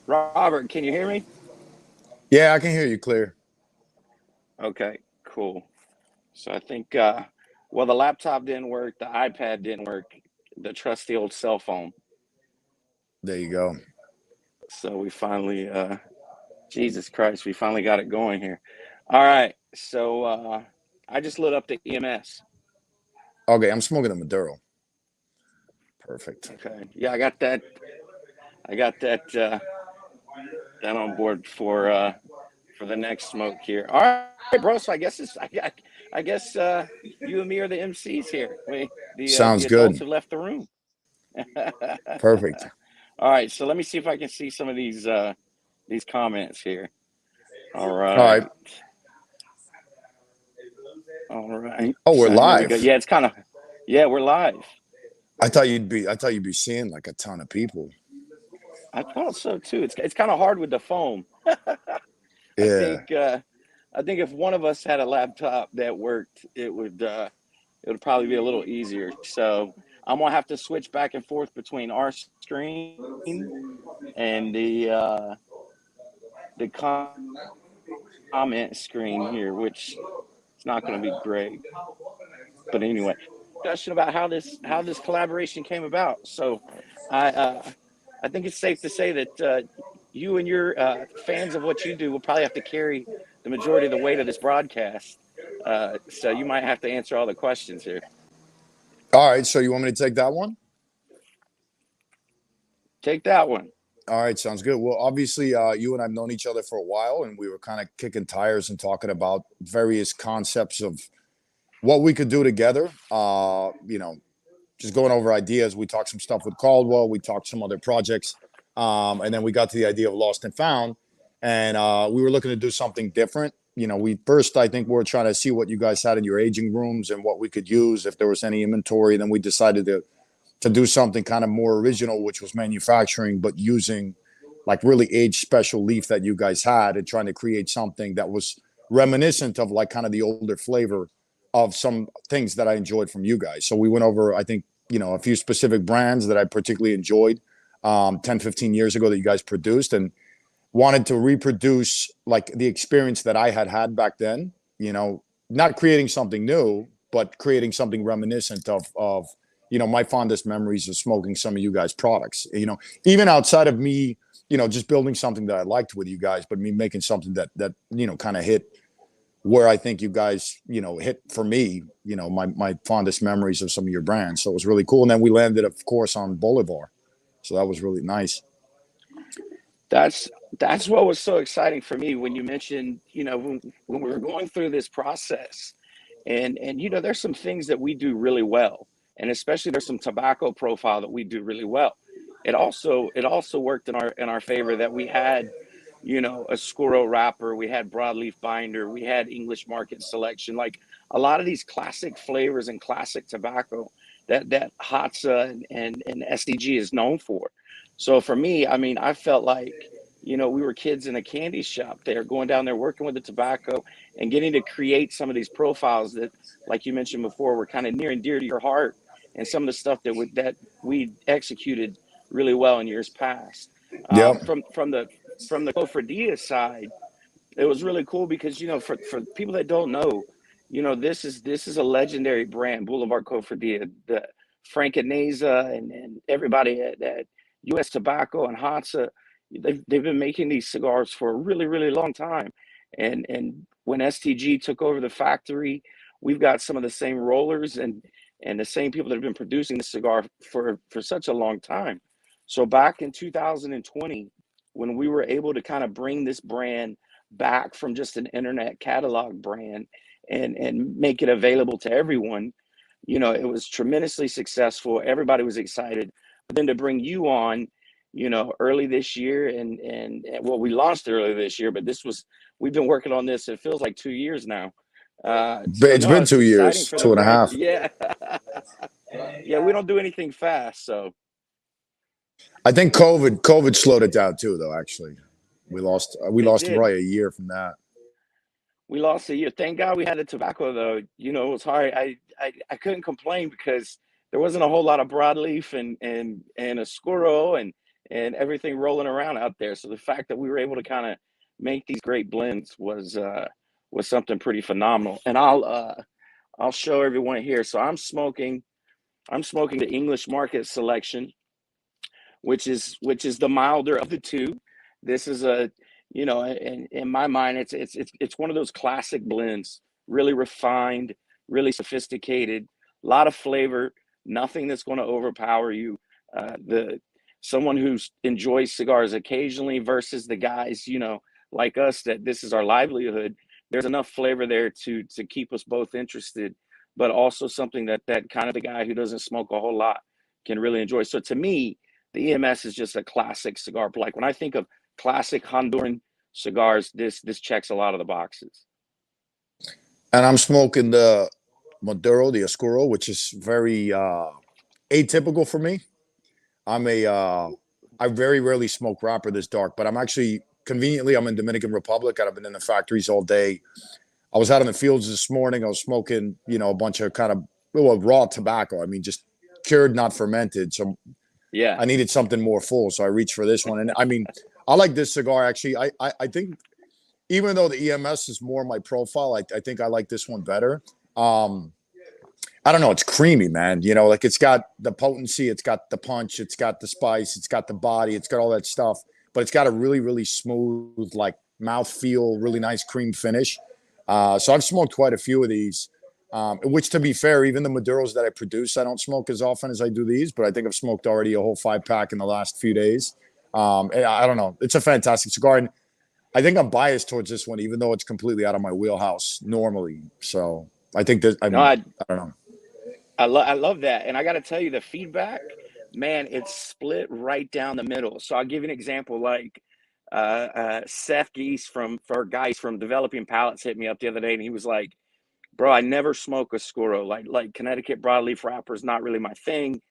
Robert, can you hear me? Yeah, I can hear you clear. Okay, cool. So I think, well, the laptop didn't work, the iPad didn't work, the trusty old cell phone. There you go. So we finally, Jesus Christ, we finally got it going here. All right. So I just lit up the EMS. Okay, I'm smoking a Maduro. Perfect. Okay. Yeah, I got that. I got that on board for the next smoke here. All right, bro. So I guess I guess you and me are the MCs here. The Sounds adults good. have left the room. Perfect. All right, so let me see if I can see some of these comments here. All All right. right. All right. Oh, we're So here we go. live. Yeah, it's kind of yeah, we're live. I thought you'd be seeing like a ton of people. I thought so too. It's kind of hard with the phone. I Yeah. think I think if one of us had a laptop that worked, it would probably be a little easier. So I'm gonna have to switch back and forth between our screen and the comment screen here, which is not going to be great. But anyway, discussion about how this collaboration came about. So I I think it's safe to say that you and your fans of what you do will probably have to carry the majority of the weight of this broadcast. So you might have to answer all the questions here. All right. So you want me to take that one? Take that one. All right. Sounds good. Well, obviously, you and I've known each other for a while, and we were kind of kicking tires and talking about various concepts of what we could do together. Just going over ideas. We talked some stuff with Caldwell. We talked some other projects, and then we got to the idea of Lost and Found, and we were looking to do something different. We first, I think, we were trying to see what you guys had in your aging rooms and what we could use if there was any inventory. Then we decided to do something kind of more original, which was manufacturing, but using like really aged special leaf that you guys had and trying to create something that was reminiscent of like kind of the older flavor of some things that I enjoyed from you guys. So we went over, I think, a few specific brands that I particularly enjoyed 10, 15 years ago that you guys produced and wanted to reproduce like the experience that I had back then, not creating something new, but creating something reminiscent of my fondest memories of smoking some of you guys' products, even outside of me, just building something that I liked with you guys, but me making something that kind of hit where I think you guys, hit for me, my fondest memories of some of your brands. So it was really cool. And then we landed, of course, on Bolivar. So that was really nice. That's that's what was so exciting for me when you mentioned, when we were going through this process, and there's some things that we do really well, and especially there's some tobacco profile that we do really well. It also worked in our favor that we had, a squirrel wrapper, we had broadleaf binder, we had English market selection, like a lot of these classic flavors and classic tobacco that Hatsa and SDG is known for. So for me, I mean, I felt like, we were kids in a candy shop there, going down there, working with the tobacco and getting to create some of these profiles that, like you mentioned before, were kind of near and dear to your heart and some of the stuff that we executed really well in years past. Yep. From the Cofradia side, it was really cool because for people that don't know, this is a legendary brand, Boulevard Cofradia, the Frank and Neza and everybody at U.S. Tobacco and Hatsa. They've been making these cigars for a really really long time, and when STG took over the factory, we've got some of the same rollers and the same people that have been producing the cigar for such a long time. So back in 2020, when we were able to kind of bring this brand back from just an internet catalog brand and make it available to everyone, it was tremendously successful. Everybody was excited. But then to bring you on, early this year, and well, we launched it early this year, but we've been working on this. It feels like 2 years now. But So it's no, been it's two exciting years, for the two and a brand. half. Yeah, yeah, we don't do anything fast, so I think COVID slowed it down too, though. Actually, we it lost did. probably a year from that. We lost a year. Thank God we had the tobacco, though. It was hard. I couldn't complain because there wasn't a whole lot of broadleaf and Oscuro and everything rolling around out there. So the fact that we were able to kind of make these great blends was something pretty phenomenal. And I'll show everyone here. So I'm smoking the English Market Selection, which is the milder of the two. This is a, in my mind, it's one of those classic blends, really refined, really sophisticated, a lot of flavor, nothing that's going to overpower you. The Someone who enjoys cigars occasionally versus the guys, like us, that this is our livelihood. There's enough flavor there to keep us both interested, but also something that kind of the guy who doesn't smoke a whole lot can really enjoy. So to me, the EMS is just a classic cigar. Like when I think of classic Honduran cigars, this checks a lot of the boxes. And I'm smoking the Maduro, the Oscuro, which is very atypical for me. I very rarely smoke wrapper this dark, but I'm actually conveniently I'm in Dominican Republic and I've been in the factories all day. I was out in the fields this morning. I was smoking, a bunch of kind of raw tobacco. I mean, just cured, not fermented. So Yeah. I needed something more full, so I reached for this one. And I mean, I like this cigar actually. I think even though the EMS is more my profile, I think I like this one better. I don't know. It's creamy, man. Like it's got the potency, it's got the punch, it's got the spice, it's got the body, it's got all that stuff. But it's got a really, really smooth, like mouth feel, really nice cream finish. So I've smoked quite a few of these. Which, to be fair, even the Maduros that I produce, I don't smoke as often as I do these. But I think I've smoked already a whole 5-pack in the last few days. And I don't know. It's a fantastic cigar, and I think I'm biased towards this one, even though it's completely out of my wheelhouse normally. So I think that No, I don't know. I love that. And I got to tell you, the feedback, man, it's split right down the middle. So I'll give you an example. Like Seth Geese for guys from Developing Palates hit me up the other day, and he was like, "Bro, I never smoke a Scuro. Like Connecticut broadleaf wrapper is not really my thing."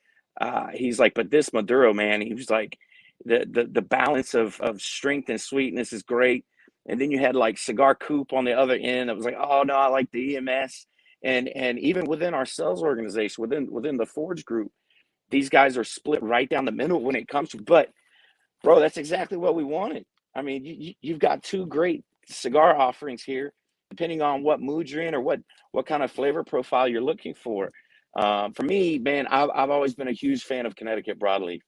He's like, "But this Maduro, man," he was like, the balance of strength and sweetness is great. And then you had like Cigar Coop on the other end. I was like, "Oh no, I like the EMS." And even within our sales organization, within the Forge group, these guys are split right down the middle when it comes to. But bro, that's exactly what we wanted. I mean, you've got two great cigar offerings here, depending on what mood you're in or what kind of flavor profile you're looking for. For me, man, I've always been a huge fan of Connecticut broadleaf,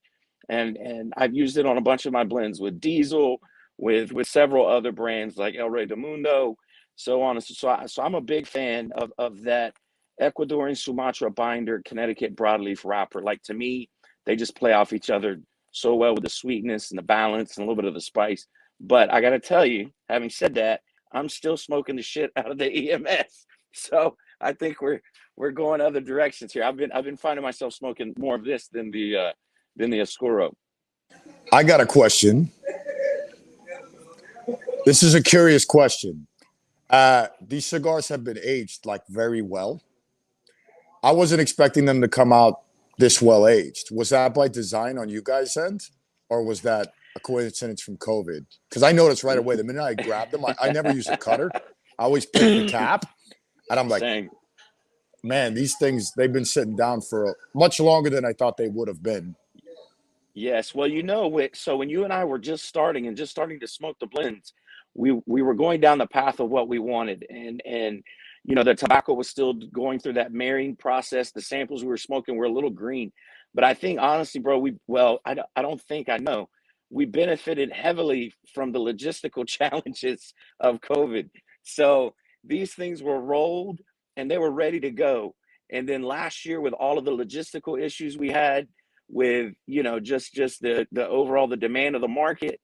and I've used it on a bunch of my blends with Diesel, with several other brands like El Rey del Mundo, so on and so I'm a big fan of that Ecuadorian Sumatra binder Connecticut broadleaf wrapper. Like to me, they just play off each other so well with the sweetness and the balance and a little bit of the spice. But I got to tell you, having said that, I'm still smoking the shit out of the EMS. So I think we're going other directions here. I've been finding myself smoking more of this than the Oscuro. I got a question. This is a curious question. These cigars have been aged like very well. I wasn't expecting them to come out this well aged. Was that by design on you guys' end, or was that a coincidence from COVID? Because I noticed right away the minute I grabbed them, I never use a cutter. I always pick the cap, and I'm like, Same. man, these things they've been sitting down for much longer than I thought they would have been. Yes. Well, so when you and I were just starting to smoke the blends, we were going down the path of what we wanted, and the tobacco was still going through that marrying process. The samples we were smoking were a little green, but I think honestly, bro, I don't think I know. We benefited heavily from the logistical challenges of COVID. So these things were rolled and they were ready to go. And then last year, with all of the logistical issues we had, with just the overall the demand of the market,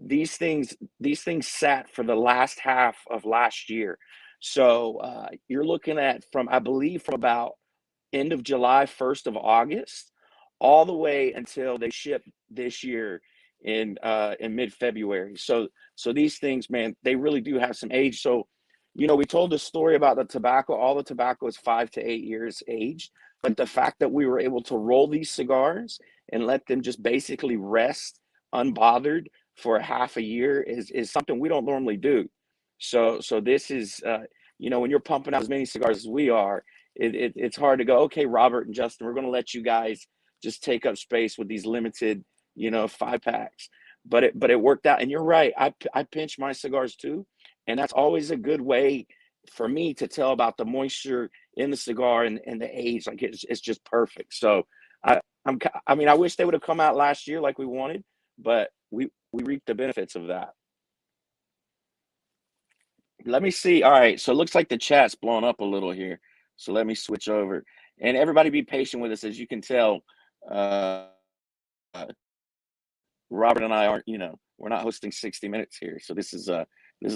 these things sat for the last half of last year. So you're looking at, from I believe from about end of July, 1st of August, all the way until they ship this year in mid-February. So these things, man, they really do have some age. So we told the story about the tobacco. All the tobacco is 5 to 8 years aged, but the fact that we were able to roll these cigars and let them just basically rest unbothered for a half a year is something we don't normally do. So this is when you're pumping out as many cigars as we are, it's hard to go, okay, Robert and Justin, we're going to let you guys just take up space with these limited, 5 packs. But it worked out. And you're right. I pinch my cigars too. And that's always a good way for me to tell about the moisture in the cigar and the age. Like it's just perfect. So I wish they would have come out last year like we wanted, but we reaped the benefits of that. Let me see. All right. So it looks like the chat's blown up a little here. So let me switch over. And everybody be patient with us. As you can tell, uh, Robert and I aren't, we're not hosting 60 Minutes here. So this is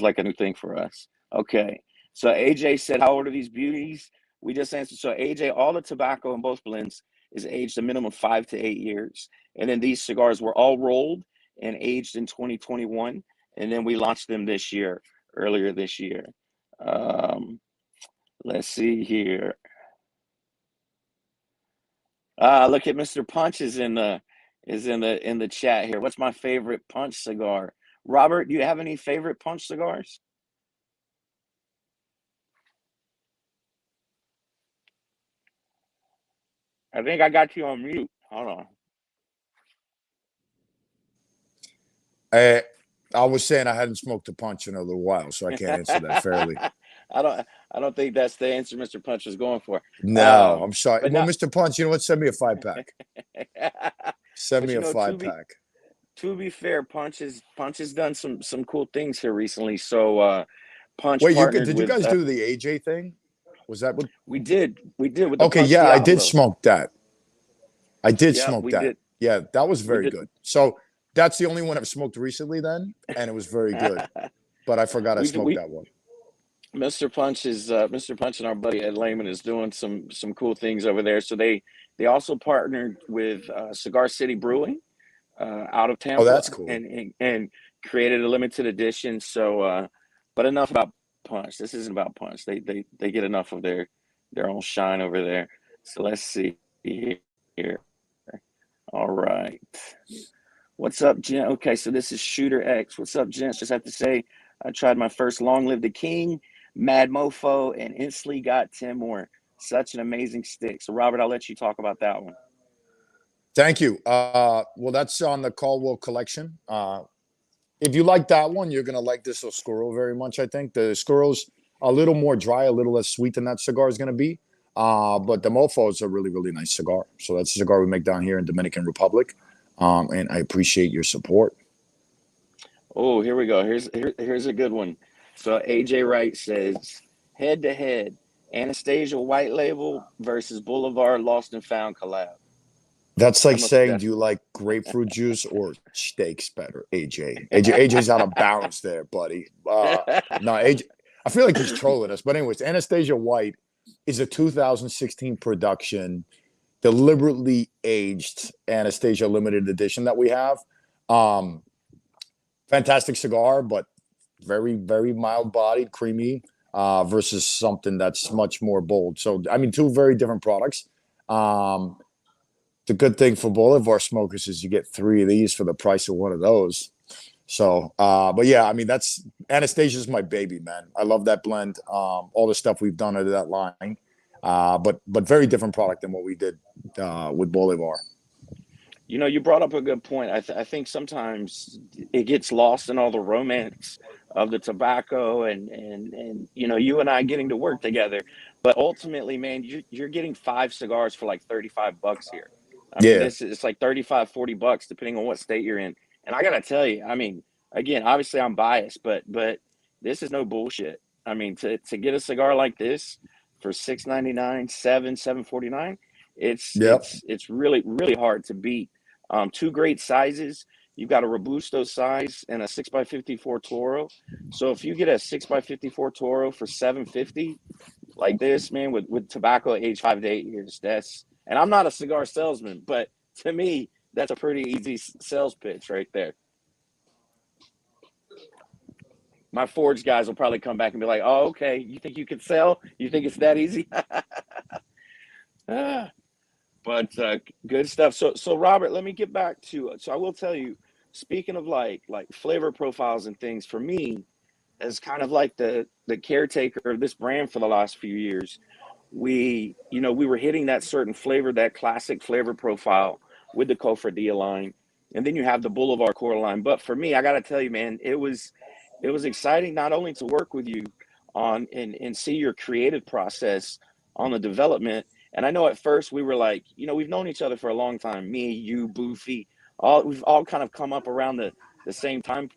like a new thing for us. Okay. So AJ said, how old are these beauties? We just answered. So AJ, all the tobacco in both blends is aged a minimum of 5 to 8 years. And then these cigars were all rolled and aged in 2021. And then we launched them earlier this year. Let's see here. Look at Mr. Punch is in the chat here. What's my favorite Punch cigar? Robert, do you have any favorite Punch cigars? I think I got you on mute. Hold on. I was saying I hadn't smoked a Punch in a little while, so I can't answer that fairly. I don't think that's the answer Mr. Punch was going for. No, I'm sorry. Well, no, Mr. Punch, you know what? Send me a 5-pack. Send me a 5-pack. To be fair, Punch has done some cool things here recently. So Punch Wait, partnered did you guys do the AJ thing? Was that what we did? We did with the Okay, Punch yeah, I Diablo. did smoke that. I did Yeah, smoke we that. did. Yeah, that was very good. So that's the only one I've smoked recently then, and it was very good. But I forgot I smoked that one. Mr. Punch and our buddy Ed Lehman is doing some cool things over there. So they also partnered with Cigar City Brewing out of Tampa. Oh, that's cool. And created a limited edition. So, but enough about Punch. This isn't about Punch. They get enough of their own shine over there. So let's see here. All right. What's up, Jen? Okay, so this is Shooter X. What's up, gents? Just have to say, I tried my first Long Live the King, Mad Mofo, and instantly got 10 more. Such an amazing stick. So, Robert, I'll let you talk about that one. Thank you. Well, that's on the Caldwell collection. If you like that one, you're going to like this Oscuro very much, I think. The Oscuro's a little more dry, a little less sweet than that cigar is going to be. But the Mofo is a really, really nice cigar. So that's a cigar we make down here in Dominican Republic. And I appreciate your support. Oh, here we go. Here's a good one. So AJ Wright says, head to head, Anastasia White Label versus Bolivar Lost and Found collab. That's like saying, do you like grapefruit juice or steaks better, AJ? AJ's out of bounds there, buddy. No, AJ, I feel like he's trolling us. But anyways, Anastasia White is a 2016 production, deliberately aged Anastasia limited edition that we have. Fantastic cigar, but very, very mild-bodied, creamy, versus something that's much more bold. So, I mean, two very different products. The good thing for Bolivar smokers is you get 3 of these for the price of one of those. So, but yeah, I mean, that's Anastasia's my baby, man. I love that blend. All the stuff we've done under that line, but very different product than what we did with Bolivar. You brought up a good point. I think sometimes it gets lost in all the romance of the tobacco and you and I getting to work together. But ultimately, man, you're getting 5 cigars for like $35 here. I mean, it's like 35, $40 depending on what state you're in. And I gotta tell you, I mean, again, obviously I'm biased, but this is no bullshit. I mean, to get a cigar like this for $6.99, $7.49, it's really, really hard to beat. 2 great sizes. You've got a Robusto size and a 6x54 Toro. So if you get a 6x54 Toro for $7.50 like this, man, with tobacco aged 5 to 8 years, and I'm not a cigar salesman, but to me, that's a pretty easy sales pitch right there. My Forge guys will probably come back and be like, "Oh, okay, you think you can sell? You think it's that easy?" But good stuff. So Robert, let me get back to. So I will tell you, speaking of like flavor profiles and things, for me, as kind of like the caretaker of this brand for the last few years, we were hitting that certain flavor, that classic flavor profile with the Cofradia line, and then you have the Boulevard core line. But for me, I got to tell you, man, it was exciting not only to work with you on and see your creative process on the development. And I know at first we were like, we've known each other for a long time. Me, you, Boofy, we've all kind of come up around the same time,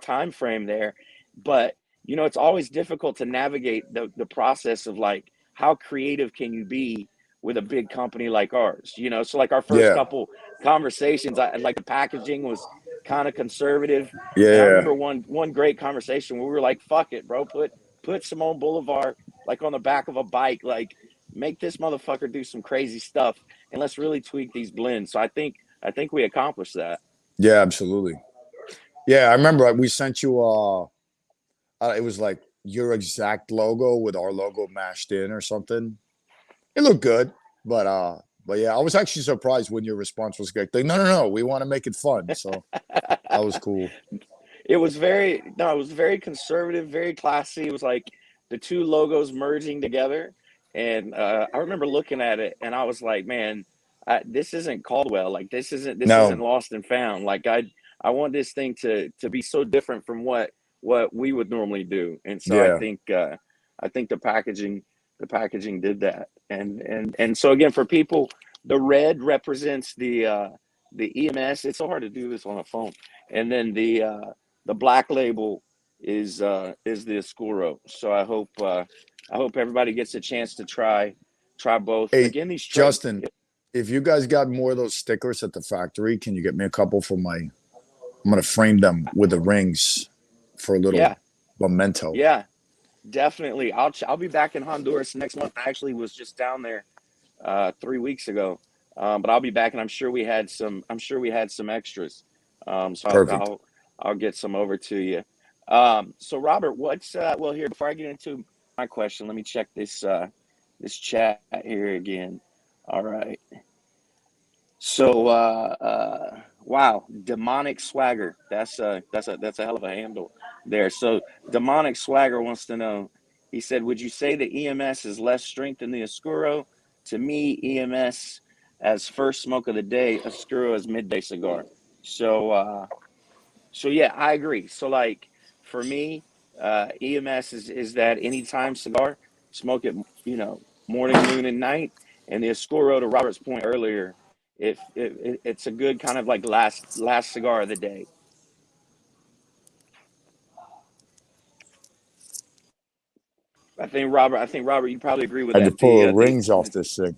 time frame there. But it's always difficult to navigate the process of like how creative can you be with a big company like ours. So like our first Yeah. couple conversations, I like the packaging was kind of conservative. And I Yeah. remember one great conversation where we were like, fuck it, bro, put Simone Bolivar like on the back of a bike, like make this motherfucker do some crazy stuff, and let's really tweak these blends. So I think we accomplished that. Yeah, absolutely. Yeah, I remember we sent you it was like your exact logo with our logo mashed in or something. It looked good, but yeah, I was actually surprised when your response was like, no, no, no, we want to make it fun. So that was cool. It was very conservative, very classy. It was like the two logos merging together. And I remember looking at it and I was like, man, this isn't Caldwell. Like this isn't No, Lost and Found. Like I want this thing to be so different from what we would normally do. And so I yeah. think the packaging did that. And so again, for people, the red represents the EMS. It's so hard to do this on a phone. And then the black label is the Escuro. So I hope everybody gets a chance to try both. And Hey, again, these trade. Justin, if you guys got more of those stickers at the factory, can you get me a couple for my? I'm gonna frame them with the rings for a little Yeah, memento. yeah, definitely. I'll be back in Honduras next month. I actually was just down there 3 weeks ago, but I'll be back, and I'm sure we had some extras. So I'll, Perfect. I'll I'll get some over to you. So Robert, well, here before I get into my question, let me check this chat here again. All right. So wow, demonic swagger. That's a hell of a handle there. So demonic swagger wants to know. He said, "Would you say the EMS is less strength than the Oscuro? To me, EMS as first smoke of the day, Oscuro as midday cigar." So yeah, I agree. So like for me, EMS is that anytime cigar, smoke it, morning, noon, and night. And the Oscuro, to Robert's point earlier, if it's a good kind of like last cigar of the day. I think Robert, you probably agree with I had to that. pull The the the rings off this thing.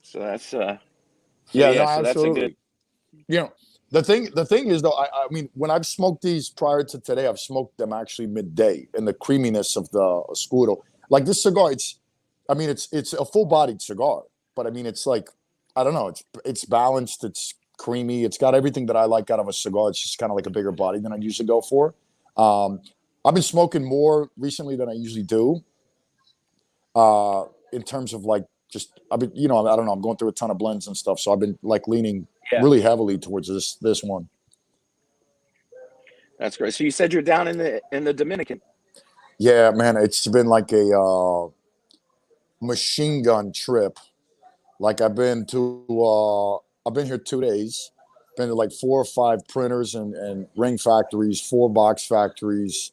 so that's so Yeah, no, yeah, so that's a good. absolutely. You know, the thing is though, I mean, when I've smoked these prior to today, I've smoked them actually midday, and the creaminess of the Escudo, like this cigar, I mean, it's a full bodied cigar, but I mean, it's like, I don't know, it's balanced, it's creamy, it's got everything that I like out of a cigar. It's just kind of like a bigger body than I usually go for. Um, I've been smoking more recently than I usually do, uh, in terms of like just I've been, I don't know, I'm going through a ton of blends and stuff, so I've been like leaning Yeah, really heavily towards this one. that's great. So you said you're down in the Dominican. Yeah, man, it's been like a machine gun trip. Like I've been here 2 days. Been to like 4 or 5 printers and ring factories, 4 box factories,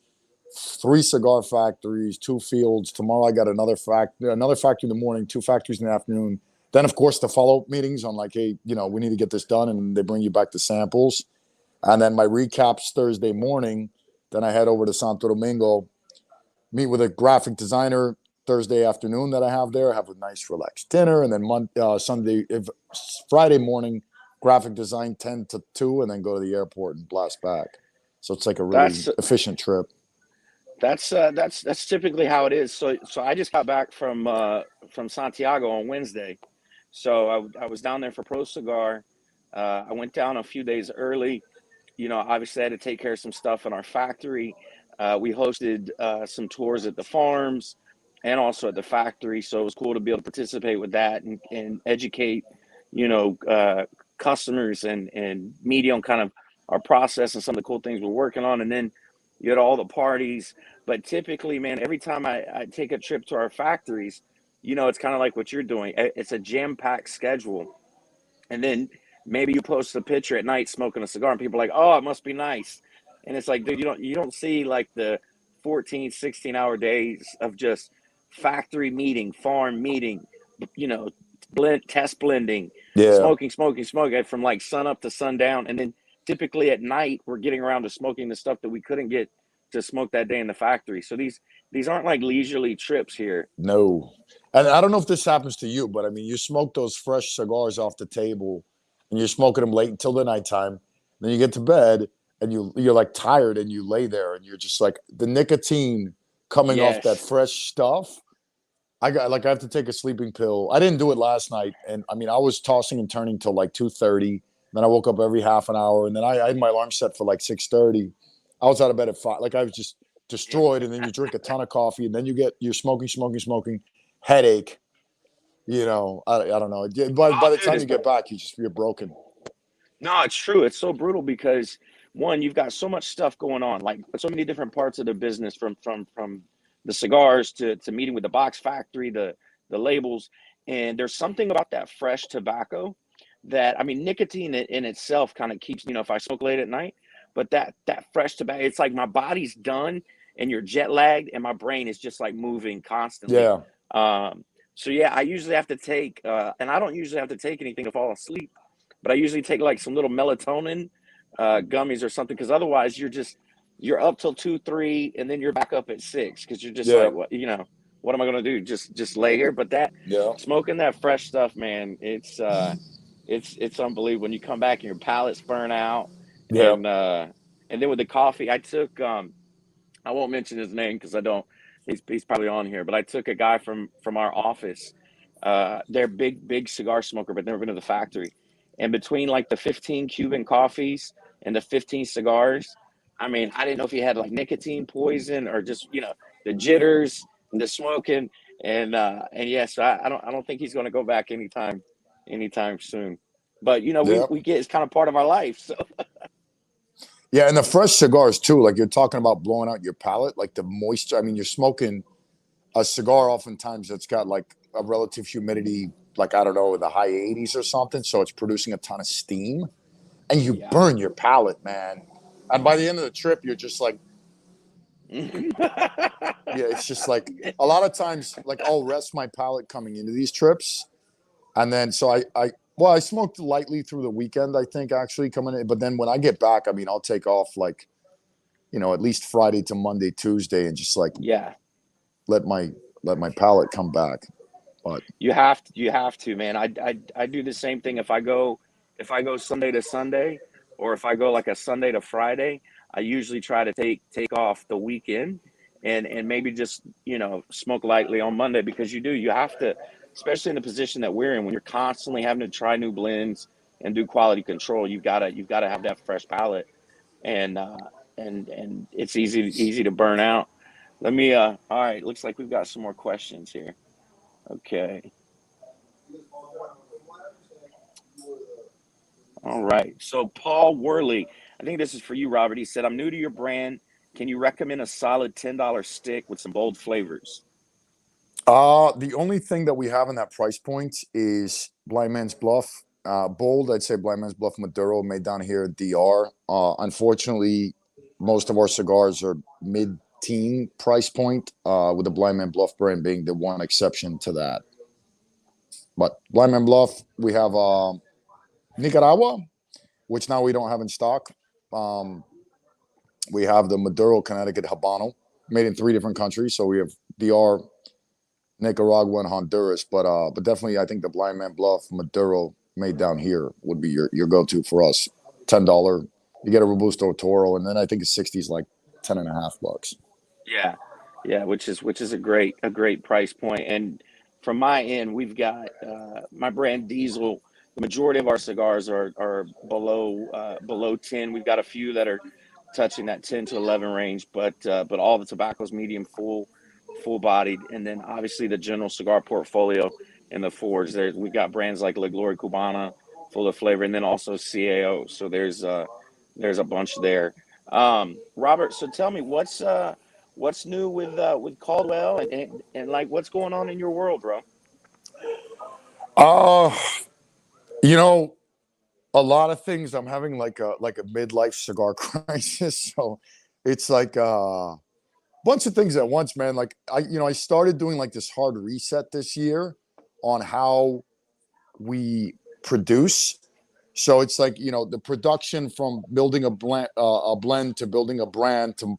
3 cigar factories, 2 fields. Tomorrow I got another factory in the morning, 2 factories in the afternoon. Then of course the follow up meetings on like, hey, we need to get this done, and they bring you back the samples. And then my recaps Thursday morning. Then I head over to Santo Domingo, meet with a graphic designer Thursday afternoon that I have there. Have a nice relaxed dinner, and then Friday morning, graphic design 10 to 2, and then go to the airport and blast back. So it's like a really That's efficient trip. that's typically how it is. So I just got back from Santiago on Wednesday. So I was down there for Pro Cigar. I went down a few days early. Obviously I had to take care of some stuff in our factory. We hosted some tours at the farms and also at the factory. So it was cool to be able to participate with that and educate, you know, uh, customers and media on kind of our process and some of the cool things we're working on. And then you had all the parties. But typically, man, every time I take a trip to our factories, it's kind of like what you're doing. It's a jam-packed schedule. And then maybe you post a picture at night smoking a cigar and people are like, oh, it must be nice. And it's like, dude, you don't see like the 14, 16-hour days of just factory meeting, farm meeting, you know test blending, Yeah. smoking from like sun up to sundown. And then typically at night we're getting around to smoking the stuff that we couldn't get to smoke that day in the factory. So these aren't like leisurely trips here. No. And I don't know if this happens to you, but I mean, you smoke those fresh cigars off the table and you're smoking them late until the nighttime. Then you get to bed and you're like tired and you lay there and you're just like the nicotine coming off that Yes. fresh stuff. I have to take a sleeping pill. I didn't do it last night. And I mean, I was tossing and turning till like 2:30. Then I woke up every half an hour. And then I had my alarm set for like 6:30. I was out of bed at 5. Like I was just destroyed. And then you drink a ton of coffee and then you're smoking, headache. I don't know. By Oh, the dude, time you get back, you're broken. no, it's true. It's so brutal because one, you've got so much stuff going on, like so many different parts of the business, from the cigars to meeting with the box factory, the labels, and there's something about that fresh tobacco that, I mean, nicotine in itself kind of keeps, if I smoke late at night, but that fresh tobacco, it's like my body's done and you're jet lagged and my brain is just like moving constantly. Yeah. Um, so yeah, I usually have to take, and I don't usually have to take anything to fall asleep, but I usually take like some little melatonin gummies or something, because otherwise you're up till 2, 3, and then you're back up at 6 because you're just Yeah. like, what am I gonna do? Just lay here? But that Yeah. smoking that fresh stuff, man, it's unbelievable when you come back and your palate's burnt out, Yeah. and then with the coffee, I took I won't mention his name because I don't. He's probably on here, but I took a guy from our office. They're big cigar smoker, but never been to the factory. And between like the 15 Cuban coffees and the 15 cigars, I mean, I didn't know if he had like nicotine poison or just the jitters and the smoking. And yeah, so I don't think he's going to go back anytime soon. But Yeah. we get, it's kind of part of our life. So Yeah. And the fresh cigars too, like you're talking about blowing out your palate, like the moisture. I mean, you're smoking a cigar oftentimes that's got like a relative humidity, like I don't know, in the high 80s or something. So it's producing a ton of steam and you yeah. burn your palate, man. And by the end of the trip, you're just like, yeah, it's just like a lot of times, like I'll rest my palate coming into these trips. And then so I smoked lightly through the weekend, I think, actually coming in. But then when I get back, I mean, I'll take off like, at least Friday to Monday, Tuesday, and just like Yeah. let my let my palate come back. But You have to, man. I do the same thing if I go Sunday to Sunday, or if I go like a Sunday to Friday. I usually try to take off the weekend and maybe just smoke lightly on Monday, because you have to, especially in the position that we're in when you're constantly having to try new blends and do quality control. You've got to have that fresh palate, and it's easy to burn out. Let me all right, looks like we've got some more questions here. Okay. All right. So Paul Worley, I think this is for you, Robert. He said, "I'm new to your brand. Can you recommend a solid $10 stick with some bold flavors?" the only thing that we have in that price point is Blind Man's Bluff. Bold, I'd say Blind Man's Bluff Maduro made down here at DR. Unfortunately, most of our cigars are mid-teen price point, with the Blind Man Bluff brand being the one exception to that. But Blind Man Bluff, we have Nicaragua, which now we don't have in stock. Um, we have the Maduro Connecticut Habano, made in 3 different countries. So we have DR, Nicaragua, and Honduras. But definitely, I think the Blind Man Bluff Maduro made down here would be your go to for us. $10. You get a Robusto Toro, and then I think a 60 is like 10.5 bucks. Yeah. Yeah, which is a great price point. And from my end, we've got my brand Diesel. The majority of our cigars are below 10. We've got a few that are touching that 10 to 11 range, but all the tobacco's medium full bodied. And then obviously the general cigar portfolio in the fours. There we've got brands like La Gloria Cubana, full of flavor, and then also CAO. So there's a bunch there. Robert, so tell me what's new with Caldwell and like what's going on in your world, bro? Uh, you know, a lot of things. I'm having like a midlife cigar crisis. So it's like a bunch of things at once, man. Like I started doing like this hard reset this year on how we produce. So it's like, the production from building a blend to building a brand to,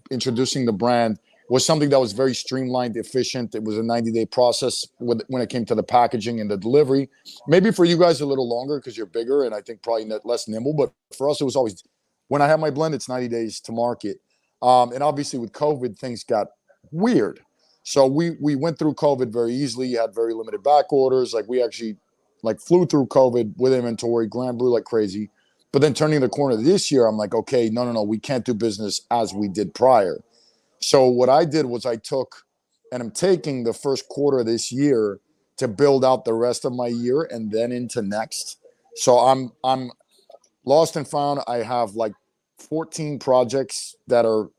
introducing the brand was something that was very streamlined, efficient. It was a 90-day process when it came to the packaging and the delivery. Maybe for you guys a little longer because you're bigger and I think probably less nimble. But for us, it was always when I have my blend, it's 90 days to market. And obviously with COVID, things got weird. So we went through COVID very easily. You had very limited back orders. Like we actually like flew through COVID with inventory, Grand Brew like crazy. But then turning the corner this year, I'm like, okay, no, we can't do business as we did prior. So what I did was I took, and I'm taking the first quarter of this year to build out the rest of my year and then into next. So I'm lost and found. I have like 14 projects that are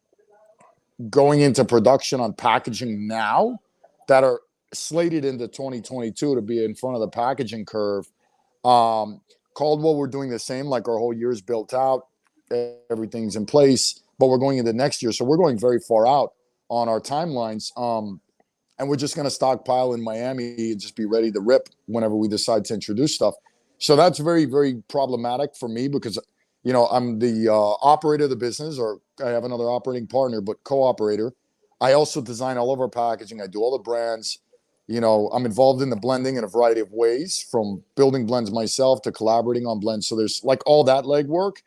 going into production on packaging now that are slated into 2022 to be in front of the packaging curve. Caldwell, we're doing the same, like our whole year's built out, everything's in place, but we're going into next year. So we're going very far out on our timelines. And we're just going to stockpile in Miami and just be ready to rip whenever we decide to introduce stuff. So that's very, very problematic for me because, I'm the operator of the business, or I have another operating partner, but co-operator. I also design all of our packaging. I do all the brands. I'm involved in the blending in a variety of ways, from building blends myself to collaborating on blends. So there's like all that legwork.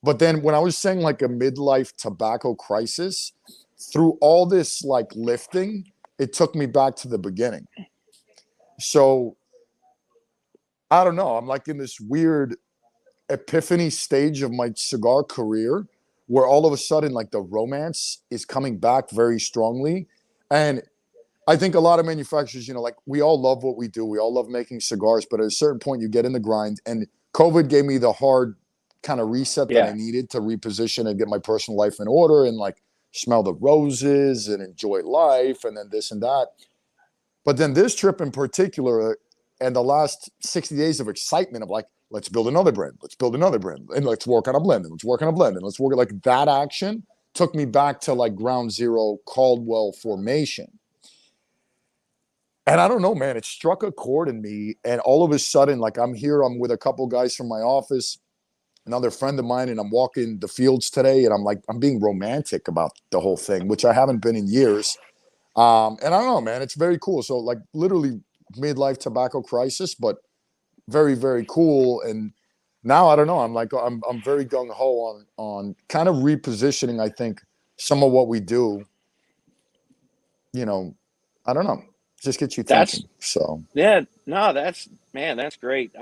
But then when I was saying like a midlife tobacco crisis, through all this like lifting, it took me back to the beginning. So I don't know. I'm like in this weird epiphany stage of my cigar career where all of a sudden like the romance is coming back very strongly. And I think a lot of manufacturers, like we all love what we do. We all love making cigars, but at a certain point you get in the grind, and COVID gave me the hard kind of reset that I Yeah. needed to reposition and get my personal life in order and like smell the roses and enjoy life and then this and that. But then this trip in particular and the last 60 days of excitement of like, let's build another brand, let's build another brand, and let's work on a blend, and let's work on a blend, and let's work like that action took me back to like ground zero Caldwell formation. And I don't know, man, it struck a chord in me. And all of a sudden, like I'm with a couple guys from my office, another friend of mine, and I'm walking the fields today. And I'm like, I'm being romantic about the whole thing, which I haven't been in years. And I don't know, man, it's very cool. So like literally midlife tobacco crisis, but very, very cool. And now I don't know. I'm very gung ho on kind of repositioning, I think, some of what we do, you know, I don't know, just gets you That's thinking. So Yeah, no, that's man, that's great.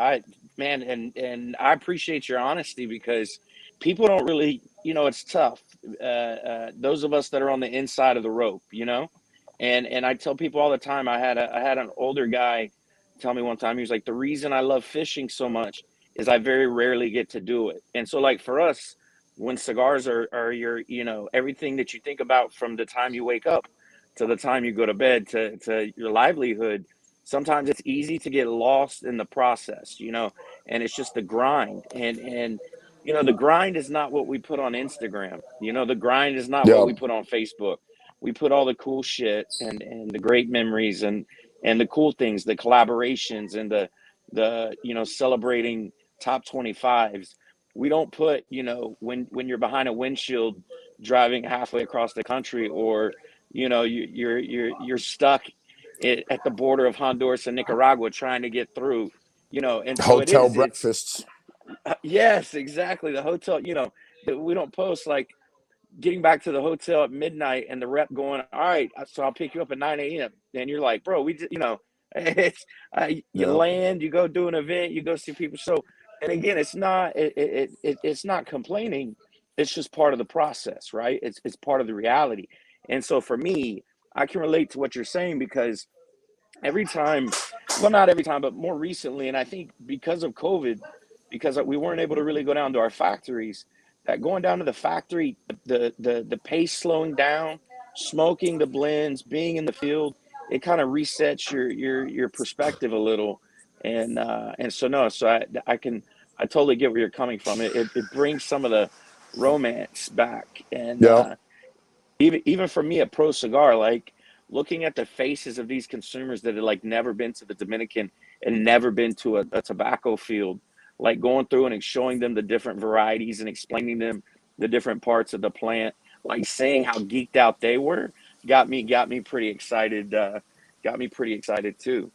Man, and I appreciate your honesty because people don't really, it's tough. Those of us that are on the inside of the rope, and I tell people all the time. I had an older guy tell me one time. He was like, the reason I love fishing so much is I very rarely get to do it. And so, like for us, when cigars are your, everything that you think about from the time you wake up to the time you go to bed to your livelihood. Sometimes it's easy to get lost in the process, and it's just the grind. And the grind is not what we put on Instagram. The grind is not what yeah, we put on Facebook. We put all the cool shit and the great memories and the cool things, the collaborations and the celebrating top 25s. We don't put, when you're behind a windshield driving halfway across the country, or you're stuck at the border of Honduras and Nicaragua trying to get through, and so hotel it's breakfasts. yes, exactly, the hotel, we don't post like getting back to the hotel at midnight and the rep going, all right, so I'll pick you up at 9 a.m. And you're like, bro, we just, it's you Yeah, land, you go do an event, you go see people. So, and again, it's not complaining. It's just part of the process, right? It's part of the reality. And so for me, I can relate to what you're saying because every time, well, not every time, but more recently, and I think because of COVID, because we weren't able to really go down to our factories, going down to the factory, the pace slowing down, smoking the blends, being in the field, it kind of resets your perspective a little. And so no, so I totally get where you're coming from. It brings some of the romance back. And Yeah. even for me at Pro Cigar, like looking at the faces of these consumers that had like never been to the Dominican and never been to a tobacco field, like going through and showing them the different varieties and explaining them the different parts of the plant, like saying how geeked out they were, got me pretty excited. Got me pretty excited too.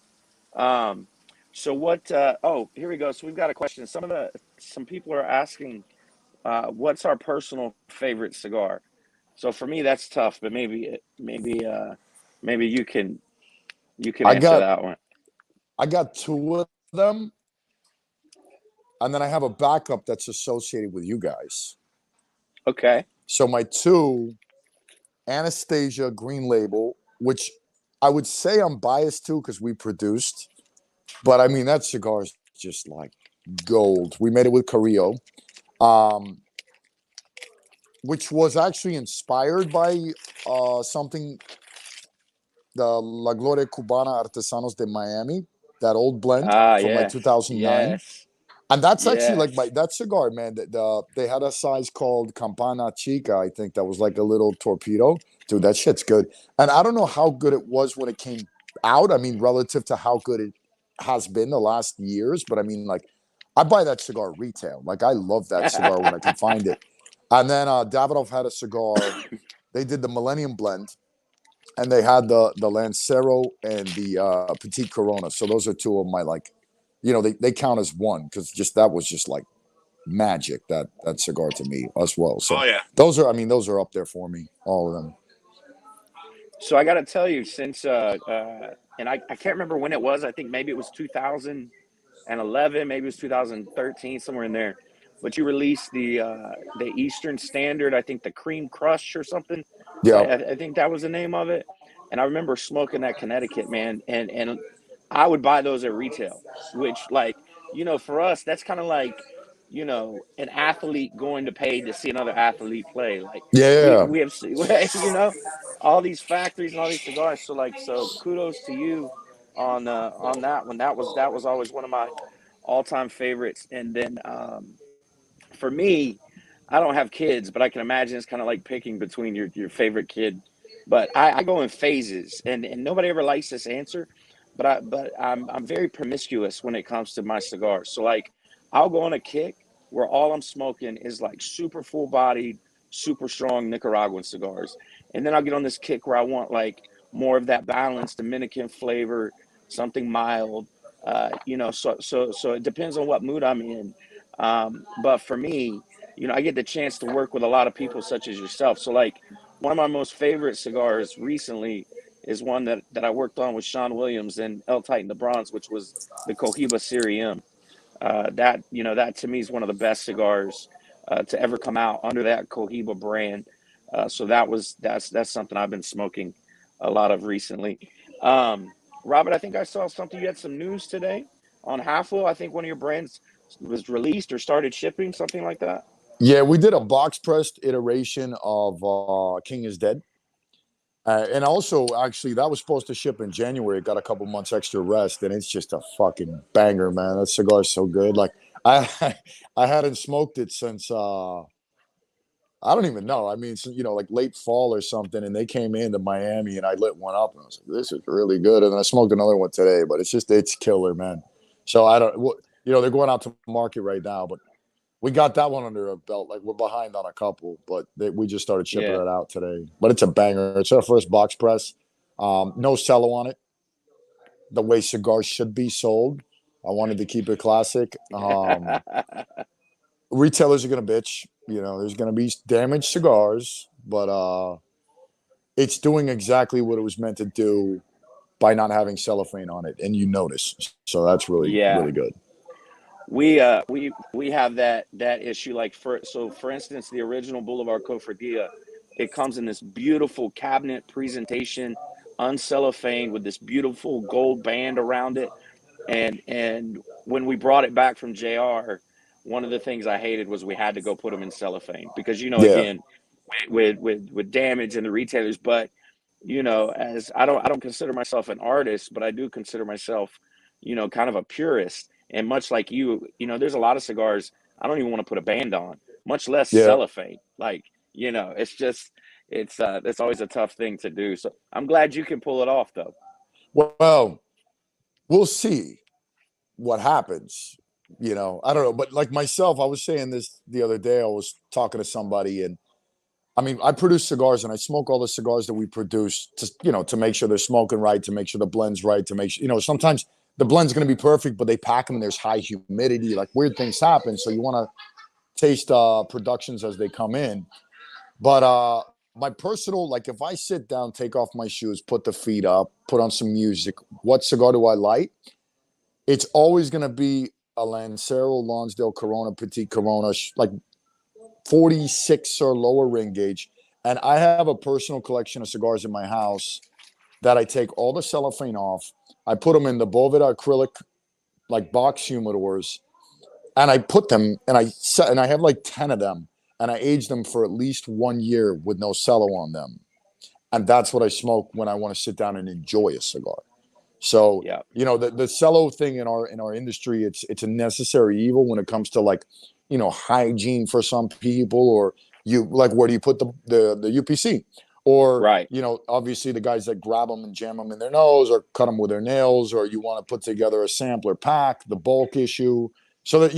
Um, so what? Oh, here we go. So we've got a question. Some people are asking, what's our personal favorite cigar? So for me, that's tough, but maybe you can I answer got that one. I got two of them, and then I have a backup that's associated with you guys. Okay. So my two, Anastasia Green Label, which I would say I'm biased to because we produced, but I mean that cigar is just like gold. We made it with Carrillo, um, which was actually inspired by something, the La Gloria Cubana Artesanos de Miami, that old blend Ah, from like yeah. 2009. Yes. And that's actually like Yes. that cigar, man. They had a size called Campana Chica, I think that was like a little torpedo. Dude, that shit's good. And I don't know how good it was when it came out. I mean, relative to how good it has been the last years, but I mean, like, I buy that cigar retail. Like, I love that cigar when I can find it. And then Davidoff had a cigar. They did the Millennium Blend, and they had the Lancero and the Petite Corona. So those are two of my like, they count as one because just that was just like magic, that cigar to me as well. Oh So yeah. those are up there for me, all of them. So I got to tell you, since and I can't remember when it was. I think maybe it was 2011, maybe it was 2013, somewhere in there. But you released the Eastern Standard, I think the Cream Crush or something. Yeah, I think that was the name of it. And I remember smoking that Connecticut, man, and I would buy those at retail, which like, for us, that's kind of like, an athlete going to pay to see another athlete play. Like we yeah. we have all these factories and all these cigars. So like, so kudos to you on that one. That was always one of my all-time favorites. And then for me, I don't have kids, but I can imagine it's kind of like picking between your favorite kid. But I go in phases, and nobody ever likes this answer, but I'm very promiscuous when it comes to my cigars. So like, I'll go on a kick where all I'm smoking is like super full bodied, super strong Nicaraguan cigars, and then I'll get on this kick where I want like more of that balanced Dominican flavor, something mild. So it depends on what mood I'm in. But for me, I get the chance to work with a lot of people such as yourself. So like, one of my most favorite cigars recently is one that I worked on with Sean Williams and El Titan the Bronze, which was the Cohiba Sirium. That to me is one of the best cigars to ever come out under that Cohiba brand. So that's something I've been smoking a lot of recently. Um, Robert, I think I saw something. You had some news today on Halfwell. I think one of your brands was released or started shipping, something like that. Yeah, we did a box pressed iteration of King is Dead. And also, actually, that was supposed to ship in January. It got a couple months extra rest, and it's just a fucking banger, man. That cigar is so good. Like, I I hadn't smoked it since I don't even know. I mean, like late fall or something, and they came into Miami, and I lit one up, and I was like, "This is really good." And then I smoked another one today, but it's killer, man. So I don't, they're going out to market right now, but we got that one under a belt. Like we're behind on a couple, but we just started shipping Yeah. it out today. But it's a banger. It's our first box press. No cello on it. The way cigars should be sold. I wanted to keep it classic. Retailers are gonna bitch. There's gonna be damaged cigars, but it's doing exactly what it was meant to do by not having cellophane on it, and you notice. So that's really, Yeah. really good. We have that issue. Like, for instance, the original Boulevard Cofradia, it comes in this beautiful cabinet presentation, uncellophaned with this beautiful gold band around it. And when we brought it back from JR, one of the things I hated was we had to go put them in cellophane because, Yeah. again, with damage in the retailers. But, as I don't consider myself an artist, but I do consider myself, kind of a purist. And much like there's a lot of cigars I don't even want to put a band on, much less Yeah. cellophane. Like, it's just it's always a tough thing to do. So I'm glad you can pull it off though. Well, we'll see what happens. I don't know. But like myself, I was saying this the other day. I was talking to somebody, and I mean, I produce cigars and I smoke all the cigars that we produce to make sure they're smoking right, to make sure the blend's right, to make sure, sometimes the blend's going to be perfect, but they pack them and there's high humidity, like weird things happen. So you want to taste productions as they come in. But my personal, like if I sit down, take off my shoes, put the feet up, put on some music, what cigar do I light? It's always going to be a Lancero Lonsdale Corona Petit Corona, like 46 or lower ring gauge. And I have a personal collection of cigars in my house that I take all the cellophane off. I put them in the Bolivar acrylic, like box humidors, and I put them and I have like 10 of them, and I age them for at least 1 year with no cello on them. And that's what I smoke when I want to sit down and enjoy a cigar. So, Yeah. the cello thing in our industry, it's a necessary evil when it comes to like, hygiene for some people, or you like where do you put the UPC, or Right. obviously the guys that grab them and jam them in their nose or cut them with their nails, or you want to put together a sampler pack, the bulk issue, so that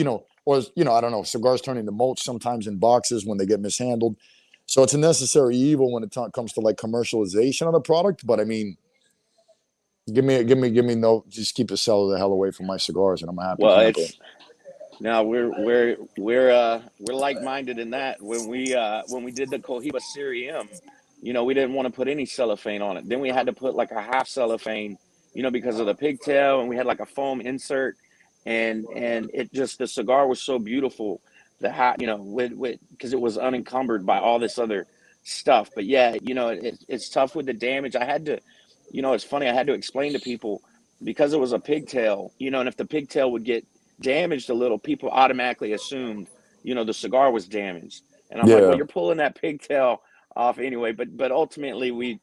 or I don't know, cigars turn into mulch sometimes in boxes when they get mishandled. So it's a necessary evil when it comes to like commercialization of the product. But I mean, give me no. Just keep the cellar the hell away from my cigars, and I'm a happy Well, camper. it's now we're like-minded in that. When we did the Cohiba Sirium, we didn't want to put any cellophane on it. Then we had to put like a half cellophane, because of the pigtail, and we had like a foam insert, and it just the cigar was so beautiful. The hat, with because it was unencumbered by all this other stuff. But yeah, it's tough with the damage. I had to, it's funny. I had to explain to people because it was a pigtail, and if the pigtail would get damaged a little, people automatically assumed, the cigar was damaged. And I'm like, well, Yeah, you're pulling that pigtail off anyway. But ultimately, we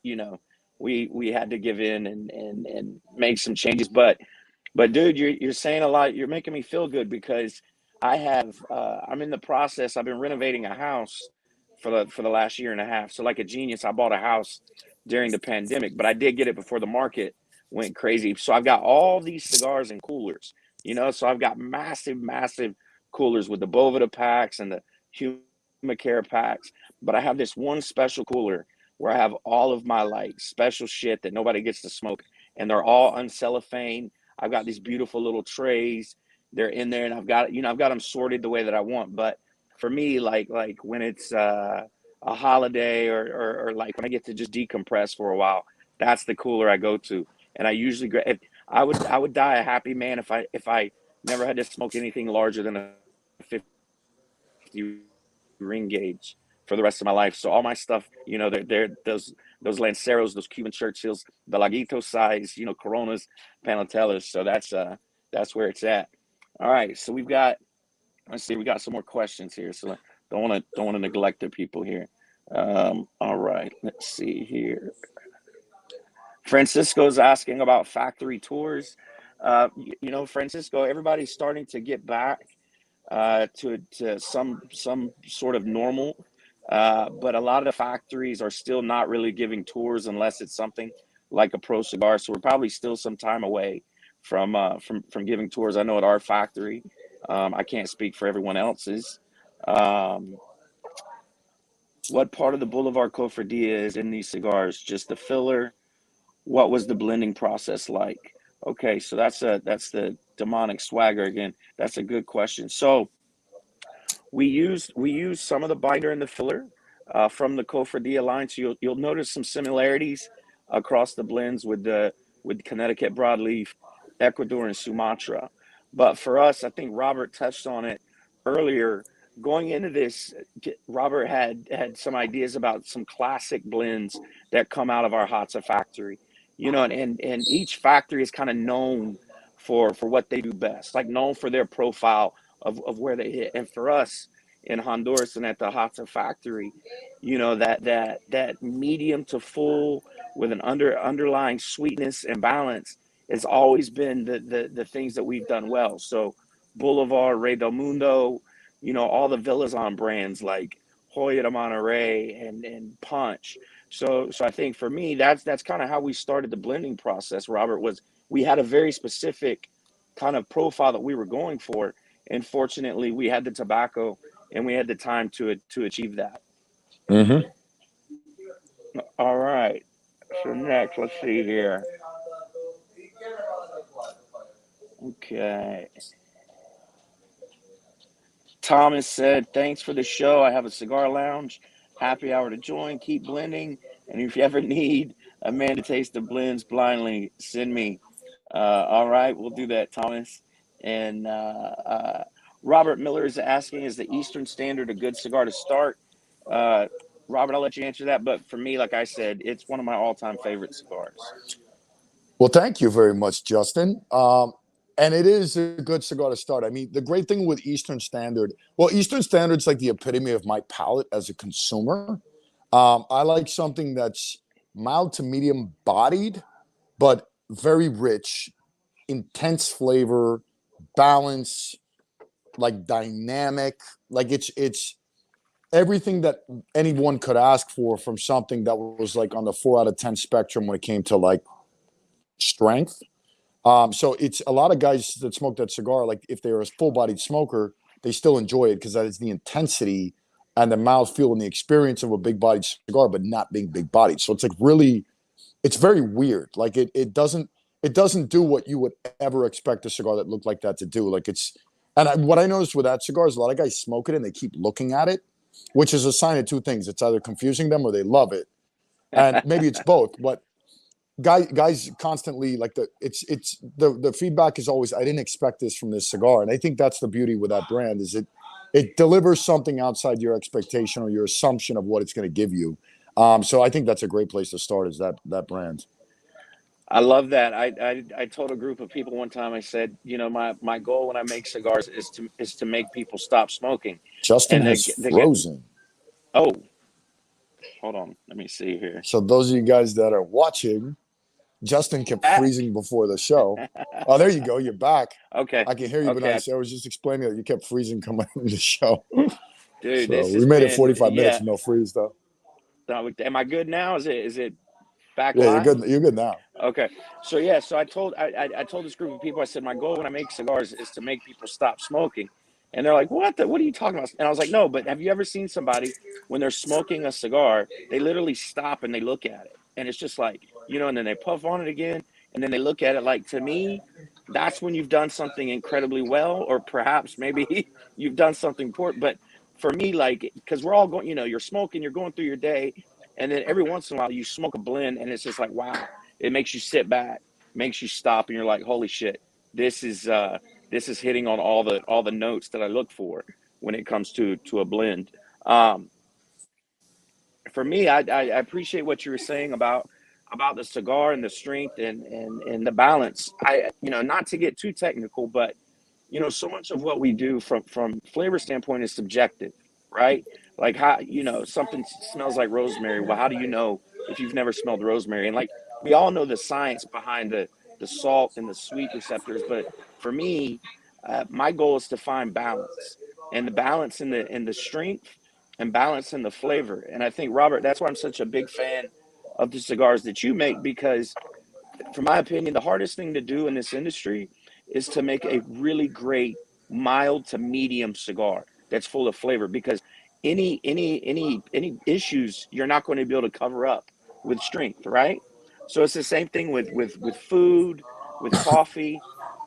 had to give in and make some changes. But dude, you're saying a lot. You're making me feel good because I'm in the process. I've been renovating a house for the last year and a half. So like a genius, I bought a house during the pandemic, but I did get it before the market went crazy. So I've got all these cigars in coolers, so I've got massive, massive coolers with the Boveda packs and the Humacare packs. But I have this one special cooler where I have all of my like special shit that nobody gets to smoke, and they're all uncellophane. I've got these beautiful little trays. They're in there, and I've got them sorted the way that I want. But for me, like when it's a holiday or like when I get to just decompress for a while, that's the cooler I go to. And I usually if I would die a happy man if I never had to smoke anything larger than a 50 ring gauge for the rest of my life. So all my stuff, they're those Lanceros, those Cuban Churchills, the Laguito size, Coronas, Panatellas. So that's where it's at. All right, so let's see, we got some more questions here. So don't want to neglect the people here. All right, let's see here. Francisco's asking about factory tours. Francisco, everybody's starting to get back to some sort of normal, but a lot of the factories are still not really giving tours unless it's something like a pro cigar. So we're probably still some time away from giving tours. I know at our factory, I can't speak for everyone else's. Um, what part of the Bolivar Cofradia is in these cigars? Just the filler? What was the blending process like? Okay, so that's the demonic swagger again. That's a good question. So we use some of the binder and the filler from the Cofradia line. So you'll notice some similarities across the blends with Connecticut broadleaf, Ecuador, and Sumatra. But for us, I think Robert touched on it earlier. Going into this, Robert had some ideas about some classic blends that come out of our Hatsa factory. And each factory is kind of known for what they do best, like known for their profile of where they hit. And for us in Honduras and at the Hata factory, you know, that medium to full with an underlying sweetness and balance has always been the things that we've done well. So Bolivar, Rey del Mundo, you know, all the Villazon brands like Hoya de Monterey and Punch. So I think for me, that's kind of how we started the blending process, Robert, was we had a very specific kind of profile that we were going for. And fortunately, we had the tobacco and we had the time to achieve that. Mm-hmm. All right. So next, let's see here. Okay. Thomas said, "Thanks for the show. I have a cigar lounge. Happy hour to join. Keep blending. And if you ever need a man to taste the blends blindly, send me." All right, we'll do that, Thomas. And Robert Miller is asking, "Is the Eastern Standard a good cigar to start?" Uh, Robert, I'll let you answer that. But for me, like I said, it's one of my all-time favorite cigars. Well, thank you very much, Justin. And it is a good cigar to start. I mean, the great thing with Eastern Standard, well, Eastern Standard's like the epitome of my palate as a consumer. I like something that's mild to medium bodied, but very rich, intense flavor, balance, like dynamic. Like it's everything that anyone could ask for from something that was like on the 4 out of 10 spectrum when it came to like strength. So it's a lot of guys that smoke that cigar, like if they're a full-bodied smoker, they still enjoy it because that is the intensity and the mouthfeel and the experience of a big-bodied cigar, but not being big-bodied. So it's like really, it's very weird. Like it doesn't do what you would ever expect a cigar that looked like that to do. Like what I noticed with that cigar is a lot of guys smoke it and they keep looking at it, which is a sign of two things. It's either confusing them or they love it, and maybe it's both. But guys constantly like the feedback is always, I didn't expect this from this cigar. And I think that's the beauty with that brand, is it delivers something outside your expectation or your assumption of what it's going to give you. So I think that's a great place to start, is that brand. I love that. I told a group of people one time. I said, you know, my goal when I make cigars is to make people stop smoking. Justin And has they get, frozen. oh, hold on, let me see here. So those of you guys that are watching, Justin kept Back. freezing before the show. Oh, there you go. You're back. Okay, I can hear you, but okay, I was just explaining that you kept freezing coming into the show. dude, So this we has made it been, 45 minutes yeah. with no freeze, though. Am I good now? Is it back Yeah, you're live? good. You're good now. Okay. So yeah, so I told this group of people, I said my goal when I make cigars is to make people stop smoking. And they're like, what are you talking about? And I was like, no, but have you ever seen somebody when they're smoking a cigar, they literally stop and they look at it. And it's just like, you know, and then they puff on it again and then they look at it. Like, to me, that's when you've done something incredibly well, or perhaps maybe you've done something poor. But for me, like, because we're all going, you know, you're smoking, you're going through your day, and then every once in a while you smoke a blend and it's just like, wow, it makes you sit back, makes you stop, and you're like, holy shit, this is hitting on all the notes that I look for when it comes to a blend. Um, for me, I appreciate what you were saying about the cigar and the strength and the balance. You know, not to get too technical, but you know, so much of what we do from flavor standpoint is subjective, right? Like, how, you know, something smells like rosemary. Well, how do you know if you've never smelled rosemary? And like, we all know the science behind the salt and the sweet receptors, but for me, my goal is to find balance, and the balance in the strength and balance in the flavor. And I think, Robert, that's why I'm such a big fan of the cigars that you make, because from my opinion, the hardest thing to do in this industry is to make a really great mild to medium cigar that's full of flavor, because any issues you're not going to be able to cover up with strength, right? So it's the same thing with food, with coffee.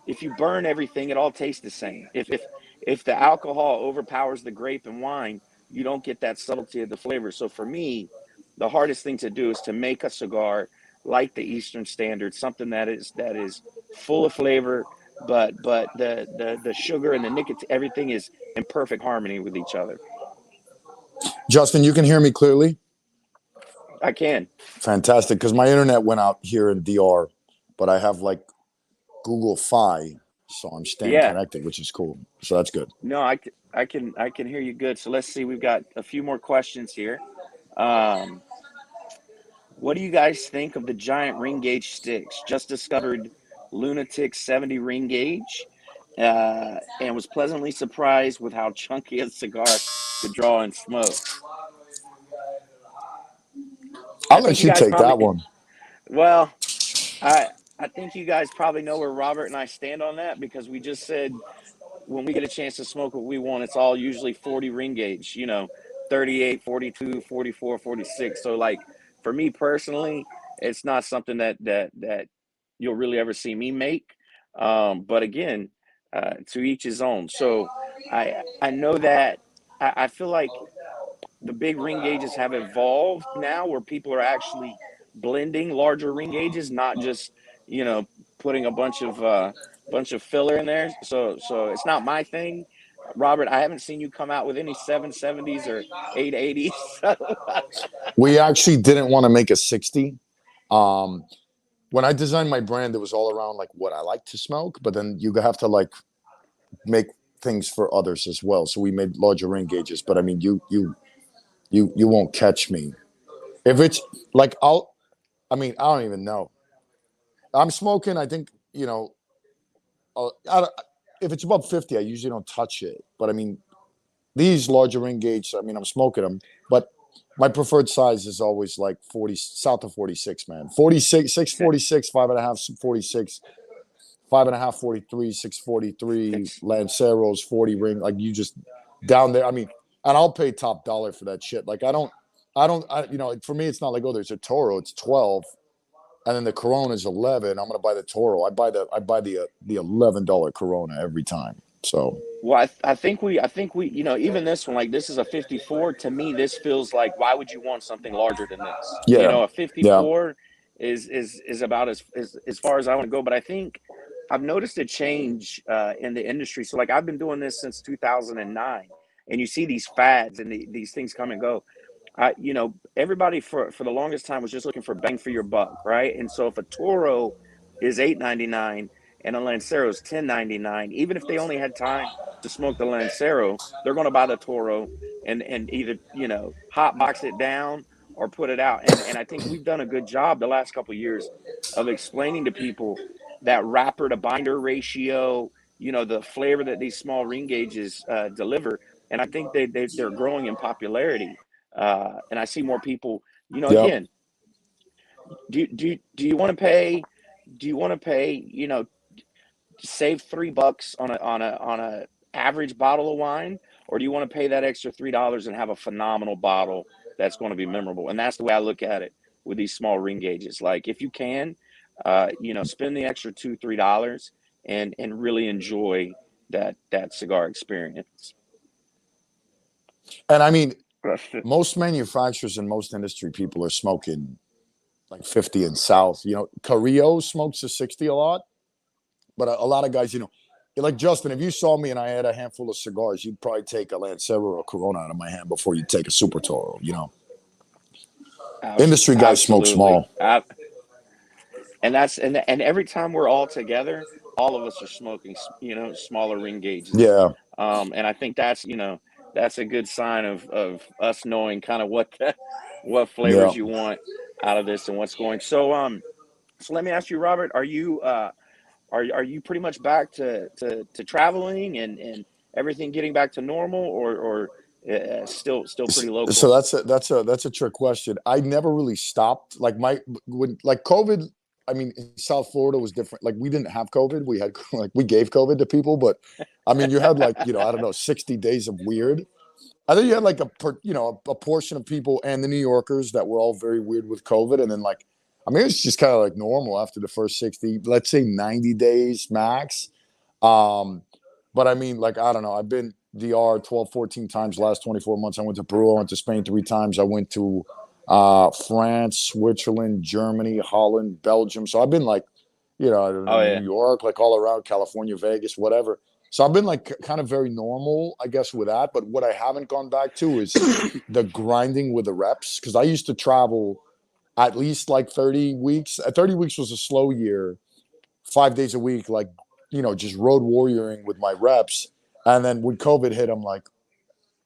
If you burn everything, it all tastes the same. If the alcohol overpowers the grape and wine, you don't get that subtlety of the flavor. So for me, the hardest thing to do is to make a cigar like the Eastern Standard, something that is full of flavor, but the sugar and the nicotine, everything is in perfect harmony with each other. Justin, you can hear me clearly? I can. Fantastic, because my internet went out here in DR, but I have like Google Fi. So I'm staying Yeah. connected, which is cool. So that's good. No, I can hear you good. So let's see. We've got a few more questions here. Um, what do you guys think of the giant ring gauge sticks? Just discovered Lunatic 70 ring gauge, and was pleasantly surprised with how chunky a cigar could draw and smoke. I I'll think let you you guys take probably, that one. well, I I think you guys probably know where Robert and I stand on that because we just said when we get a chance to smoke what we want, it's all usually 40 ring gauge, 38, 42, 44, 46. So like for me personally, it's not something that you'll really ever see me make. But again, to each his own. So I know that I feel like the big ring gauges have evolved now where people are actually blending larger ring gauges, not just, you know, putting a bunch of filler in there. So it's not my thing. Robert, I haven't seen you come out with any 770s or 880s. So We actually didn't want to make a 60. Um, when I designed my brand, it was all around like what I like to smoke, but then you have to like make things for others as well. So we made larger ring gauges. But I mean, you won't catch me if it's like I'll. I mean, I don't even know. I'm smoking. I think if it's above 50, I usually don't touch it. But I mean, these larger ring gauge, I mean, I'm smoking them, but my preferred size is always like 40, south of 46, man. 46, okay, 646, 5.5, 46, 5.5, 43, 643, it's Lanceros, 40 ring. Like you just down there. I mean, and I'll pay top dollar for that shit. Like for me, it's not like, oh, there's a Toro, it's 12. And then the Corona is 11. I'm gonna buy the Toro. I buy the $11 Corona every time. So well, I think we, even this one, like this is a 54. To me, this feels like why would you want something larger than this? yeah, A yeah, 54 is about as far as I want to go. But I think I've noticed a change in the industry. So like I've been doing this since 2009, and you see these fads and these things come and go. Everybody for the longest time was just looking for bang for your buck, right? And so if a Toro is 8.99 and a Lancero is 10.99, even if they only had time to smoke the Lancero, they're going to buy the Toro and either hot box it down or put it out. And I think we've done a good job the last couple of years of explaining to people that wrapper to binder ratio, the flavor that these small ring gauges deliver. And I think they're growing in popularity. And I see more people. yep. Again, do you want to pay? Do you want to pay? Save $3 on a average bottle of wine, or do you want to pay that extra $3 and have a phenomenal bottle that's going to be memorable? And that's the way I look at it with these small ring gauges. Like if you can, spend the extra $2-3 and really enjoy that cigar experience. And I mean, most manufacturers and most industry people are smoking like 50 and south. Carrillo smokes a 60 a lot, but a lot of guys, like Justin, if you saw me and I had a handful of cigars, you'd probably take a Lancero or a Corona out of my hand before you take a Super Toro. Industry guys smoke Absolutely. small. And every time we're all together, all of us are smoking, smaller ring gauges. Yeah, And I think that's a good sign of us knowing kind of what yeah. flavors you want out of this and what's going. So let me ask you, Robert, are you pretty much back to traveling and everything getting back to normal, or still pretty So local? that's a trick question. I never really stopped. Like when like COVID. I mean, South Florida was different. Like we didn't have COVID. We had like we gave COVID to people, but I mean, you had like I don't know 60 days of weird. I think you had like a portion of people and the New Yorkers that were all very weird with COVID, and then like I mean, it's just kind of like normal after the first 60, let's say 90 days max. Um, but I mean, like, I don't know. I've been DR 12, 14 times last 24 months. I went to Peru. I went to Spain 3 times. I went to France, Switzerland, Germany, Holland, Belgium. So I've been like, Oh New yeah. York, like all around California, Vegas, whatever. So I've been like kind of very normal, I guess, with that. But what I haven't gone back to is the grinding with the reps. Because I used to travel at least like 30 weeks. 30 weeks was a slow year, 5 days a week, like just road warrioring with my reps. And then when COVID hit, I'm like,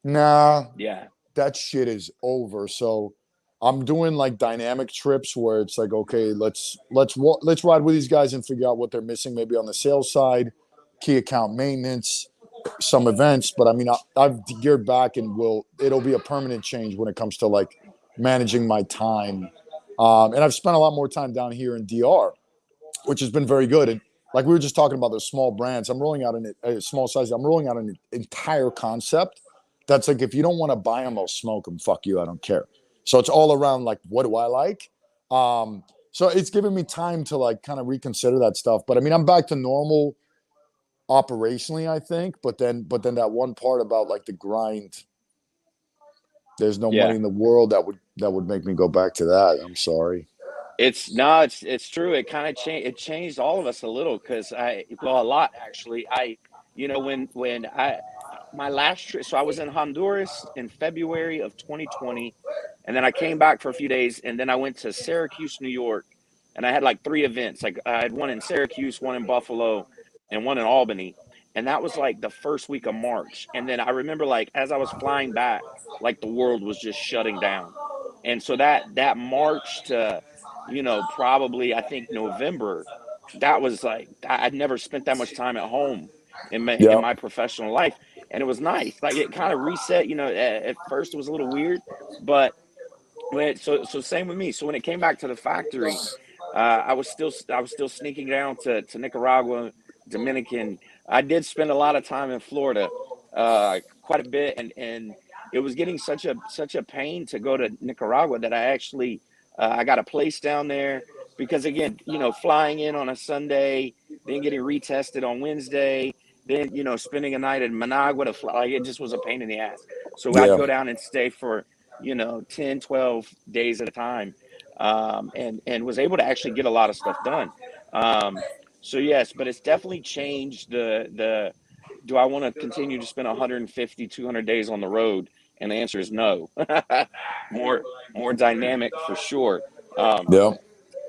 nah, Yeah. that shit is over. So I'm doing like dynamic trips where it's like, okay, let's ride with these guys and figure out what they're missing, maybe on the sales side, key account maintenance, some events. But I mean, I've geared back, and it'll be a permanent change when it comes to like managing my time. And I've spent a lot more time down here in DR, which has been very good. And like we were just talking about those small brands, I'm rolling out a small size. I'm rolling out an entire concept that's like, if you don't want to buy them, I'll smoke them. Fuck you, I don't care. So it's all around like, what do I like? So it's given me time to like kind of reconsider that stuff. But I mean, I'm back to normal operationally, I think. But then that one part about like the grind, there's no money Yeah. in the world that would make me go back to that. I'm sorry. It's no, it's true. It kind of changed. It changed all of us a little because well, a lot actually. When I my last trip, so I was in Honduras in February of 2020, and then I came back for a few days, and then I went to Syracuse, New York, and I had like three events. Like I had one in Syracuse, one in Buffalo, and one in Albany, and that was like the first week of March. And then I remember like as I was flying back, like the world was just shutting down, and so that March to probably I think November, that was like I'd never spent that much time at home in Yeah. my professional life, and it was nice. Like it kind of reset. At first it was a little weird, but so same with me. So when it came back to the factory, I was still sneaking down to Nicaragua, Dominican. I did spend a lot of time in Florida, quite a bit, and it was getting such a pain to go to Nicaragua that I got a place down there because again, flying in on a Sunday, then getting retested on Wednesday, then spending a night in Managua to fly, like it just was a pain in the ass. So I'd Yeah. go down and stay for 10, 12 days at a time, and was able to actually get a lot of stuff done. Um, so yes, but it's definitely changed the do I want to continue to spend 150, 200 days on the road? And the answer is no. More dynamic for sure. Yeah.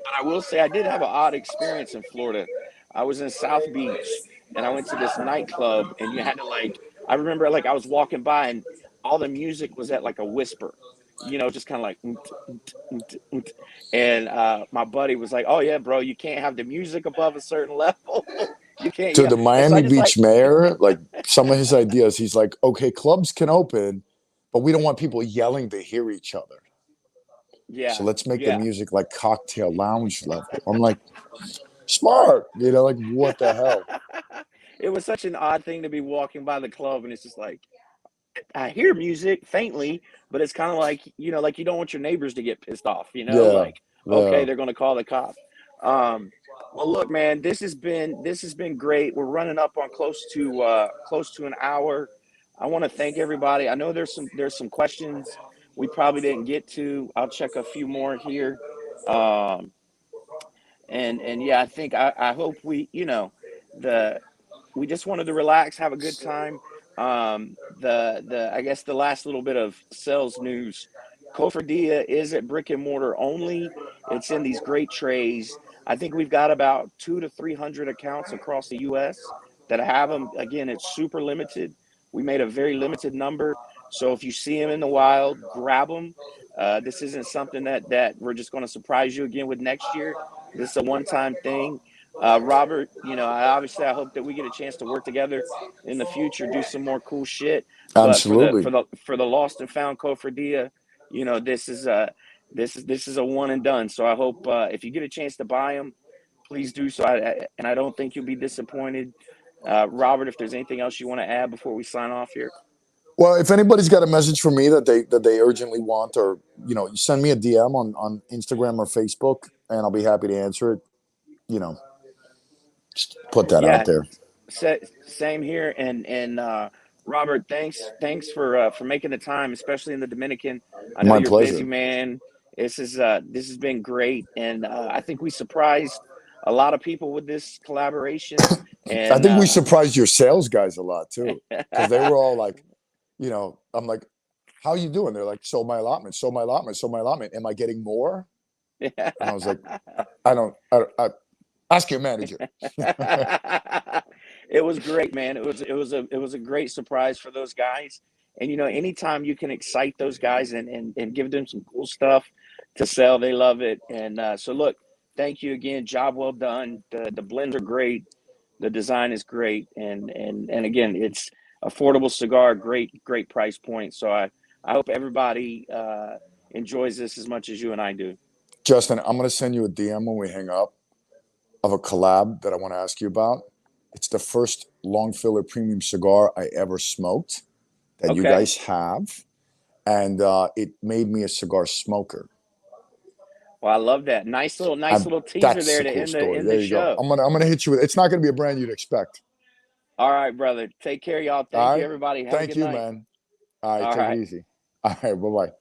But I will say I did have an odd experience in Florida. I was in South Beach and I went to this nightclub and you had to like I remember like I was walking by and all the music was at like a whisper, just kind of like and my buddy was like, "Oh yeah, bro, you can't have the music above a certain level. You can't, To the And so I Miami just like Beach mayor, like some of his ideas, he's like, okay, clubs can open, but we don't want people yelling to hear each other. So yeah, let's make the yeah. music like cocktail lounge level. I'm like, smart, like what the hell? It was such an odd thing to be walking by the club and it's just like I hear music faintly, but it's kind of like, like you don't want your neighbors to get pissed off, Yeah, like, okay, yeah. they're going to call the cops. Um, well, look, man, this has been great. We're running up on close to an hour. I want to thank everybody. I know there's some questions we probably didn't get to. I'll check a few more here. Um, and yeah, I think I hope the we just wanted to relax, have a good time. The I guess the last little bit of sales news. Cofradia is at brick and mortar only. It's in these great trays. I think we've got about 200 to 300 accounts across the U.S. that have them. Again, it's super limited. We made a very limited number. So if you see them in the wild, grab them. This isn't something that we're just going to surprise you again with next year. This is a one-time thing. Robert, I hope that we get a chance to work together in the future, do some more cool shit. But for the for Absolutely. the for the Lost and Found Cofradia, this is a one and done. So I hope if you get a chance to buy them, please do so. And I don't think you'll be disappointed. Robert, if there's anything else you want to add before we sign off here. Well, if anybody's got a message for me that they urgently want, or you send me a DM on Instagram or Facebook, and I'll be happy to answer it. You know, just put that out Yeah, there. same here. And Robert, thanks for making the time, especially in the Dominican. I know My you're a busy pleasure. man. This has been great, and I think we surprised a lot of people with this collaboration. I And think we surprised your sales guys a lot too, because they were all like, I'm like, how you doing? They're like, sold my allotment, sold my allotment, sold my allotment. Am I getting more? And I was like, I don't, ask your manager. It was great, man. It was a great surprise for those guys. And anytime you can excite those guys and give them some cool stuff to sell, they love it. And so look, thank you again. Job well done. The blends are great. The design is great. And again, it's affordable cigar, great price point. So I hope everybody enjoys this as much as you and I do. Justin, I'm going to send you a DM when we hang up of a collab that I want to ask you about. It's the first long filler premium cigar I ever smoked that you Okay. guys have, and it made me a cigar smoker. Well, I love that. Nice little teaser That's there a to cool end the story. end the There you go. show. I'm gonna hit you with. It's not gonna be a brand you'd expect. All right, brother. Take care, y'all. All Thank you, right. everybody. Have a Thank good you, night. man. All right. All Take it right. easy. All right. Bye bye.